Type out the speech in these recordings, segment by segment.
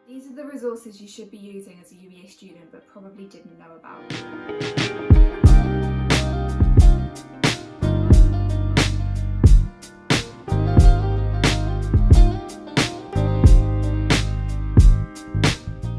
These are the resources you should be using as a UEA student but probably didn't know about.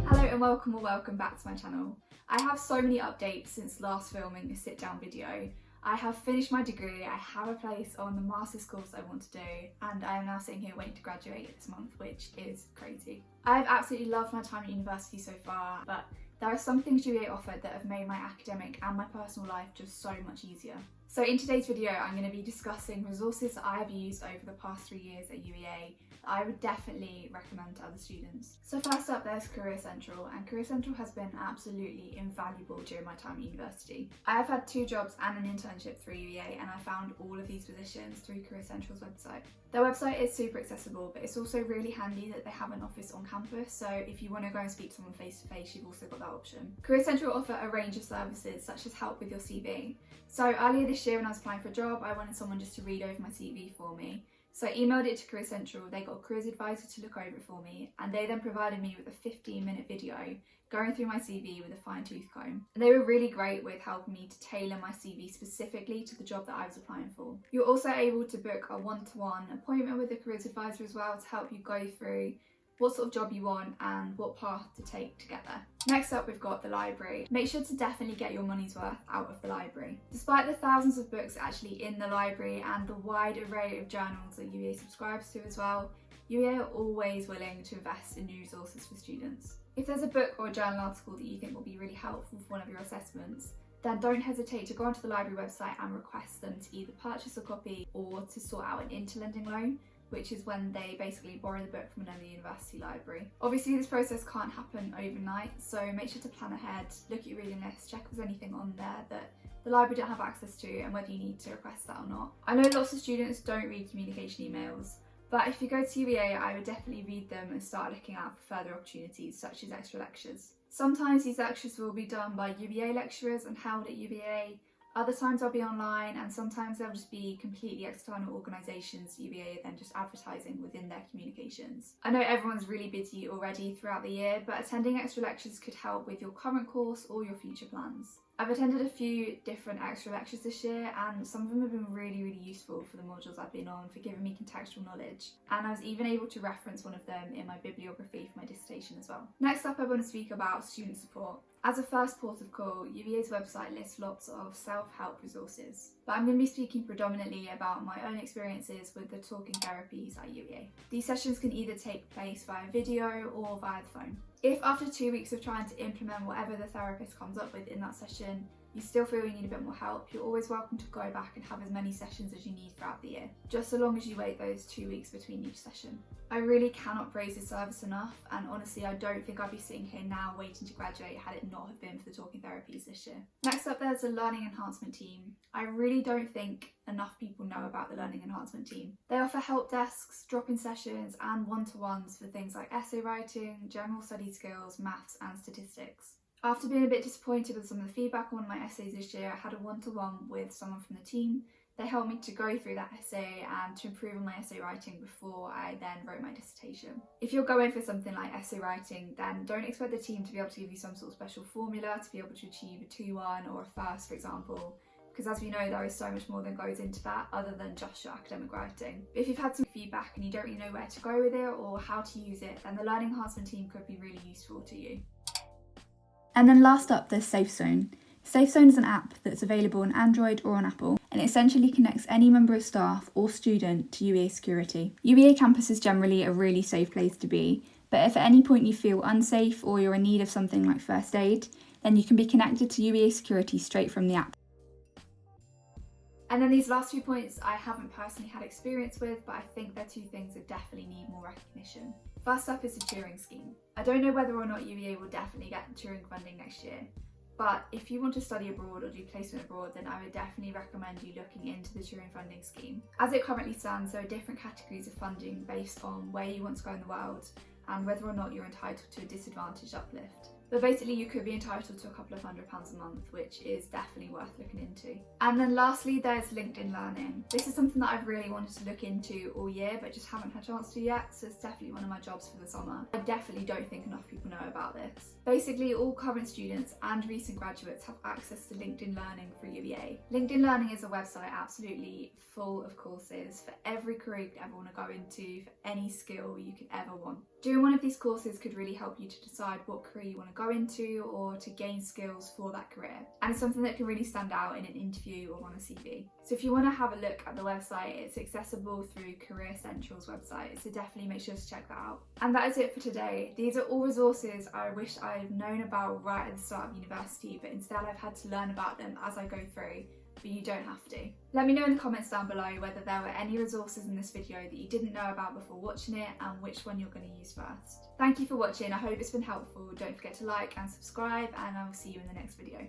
Hello and welcome back to my channel. I have so many updates since last filming a sit down video. I have finished my degree, I have a place on the master's course I want to do, and I am now sitting here waiting to graduate this month, which is crazy. I've absolutely loved my time at university so far, but there are some things UEA offered that have made my academic and my personal life just so much easier. So in today's video, I'm going to be discussing resources that I have used over the past 3 years at UEA that I would definitely recommend to other students. So first up, there's Career Central, and Career Central has been absolutely invaluable during my time at university. I have had 2 jobs and an internship through UEA, and I found all of these positions through Career Central's website. Their website is super accessible, but it's also really handy that they have an office on campus, so if you want to go and speak to someone face to face, you've also got that option. Career Central offer a range of services such as help with your CV. So earlier this year when I was applying for a job, I wanted someone just to read over my CV for me. So I emailed it to Career Central, they got a careers advisor to look over it for me, and they then provided me with a 15-minute video going through my CV with a fine-tooth comb. And they were really great with helping me to tailor my CV specifically to the job that I was applying for. You're also able to book a one-to-one appointment with a careers advisor as well to help you go through what sort of job you want and what path to take to get there. Next up, we've got the library. Make sure to definitely get your money's worth out of the library. Despite the thousands of books actually in the library and the wide array of journals that UEA subscribes to as well, UEA are always willing to invest in new resources for students. If there's a book or a journal article that you think will be really helpful for one of your assessments, then don't hesitate to go onto the library website and request them to either purchase a copy or to sort out an interlending loan, which is when they basically borrow the book from another university library. Obviously this process can't happen overnight, so make sure to plan ahead, look at your reading list, check if there's anything on there that the library don't have access to and whether you need to request that or not. I know lots of students don't read communication emails, but if you go to UEA, I would definitely read them and start looking out for further opportunities such as extra lectures. Sometimes these lectures will be done by UEA lecturers and held at UEA. Other times they'll be online, and sometimes they'll just be completely external organisations UEA then just advertising within their communications. I know everyone's really busy already throughout the year, but attending extra lectures could help with your current course or your future plans. I've attended a few different extra lectures this year, and some of them have been really useful for the modules I've been on for giving me contextual knowledge, and I was even able to reference one of them in my bibliography for my dissertation as well. Next up, I want to speak about student support. As a first port of call, UVA's website lists lots of self-help resources, but I'm going to be speaking predominantly about my own experiences with the talking therapies at UEA. These sessions can either take place via video or via the phone. If after 2 weeks of trying to implement whatever the therapist comes up with in that session, you still feel you need a bit more help, you're always welcome to go back and have as many sessions as you need throughout the year, just so long as you wait those 2 weeks between each session. I really cannot praise this service enough, and honestly I don't think I'd be sitting here now waiting to graduate had it not have been for the talking therapies this year. Next up, there's the Learning Enhancement team. I really don't think enough people know about the Learning Enhancement team. They offer help desks, drop-in sessions and one-to-ones for things like essay writing, general study skills, maths and statistics. After being a bit disappointed with some of the feedback on my essays this year, I had a one-to-one with someone from the team. They helped me to go through that essay and to improve on my essay writing before I then wrote my dissertation. If you're going for something like essay writing, then don't expect the team to be able to give you some sort of special formula to be able to achieve a 2-1 or a first, for example, because as we know there is so much more that goes into that other than just your academic writing. But if you've had some feedback and you don't really know where to go with it or how to use it, then the Learning Enhancement team could be really useful to you. And then last up, there's SafeZone. SafeZone is an app that's available on Android or on Apple, and it essentially connects any member of staff or student to UEA security. UEA campus is generally a really safe place to be, but if at any point you feel unsafe or you're in need of something like first aid, then you can be connected to UEA security straight from the app. And then these last 2 points I haven't personally had experience with, but I think they're 2 things that definitely need more recognition. First up is the Turing scheme. I don't know whether or not UEA will definitely get Turing funding next year, but if you want to study abroad or do placement abroad, then I would definitely recommend you looking into the Turing funding scheme. As it currently stands, there are different categories of funding based on where you want to go in the world and whether or not you're entitled to a disadvantaged uplift. But basically you could be entitled to a couple of £100 a month, which is definitely worth looking into. And then lastly, there's LinkedIn Learning. This is something that I've really wanted to look into all year, but just haven't had a chance to yet, so it's definitely one of my jobs for the summer. I definitely don't think enough people know about this. Basically, all current students and recent graduates have access to LinkedIn Learning through UEA. LinkedIn Learning is a website absolutely full of courses for every career you could ever want to go into, for any skill you could ever want. Doing one of these courses could really help you to decide what career you want to go into or to gain skills for that career. And it's something that can really stand out in an interview or on a CV. So if you want to have a look at the website, it's accessible through Career Central's website, so definitely make sure to check that out. And that is it for today. These are all resources I wish I'd known about right at the start of university, but instead I've had to learn about them as I go through. But you don't have to. Let me know in the comments down below whether there were any resources in this video that you didn't know about before watching it and which one you're going to use first. Thank you for watching. I hope it's been helpful. Don't forget to like and subscribe, and I'll see you in the next video.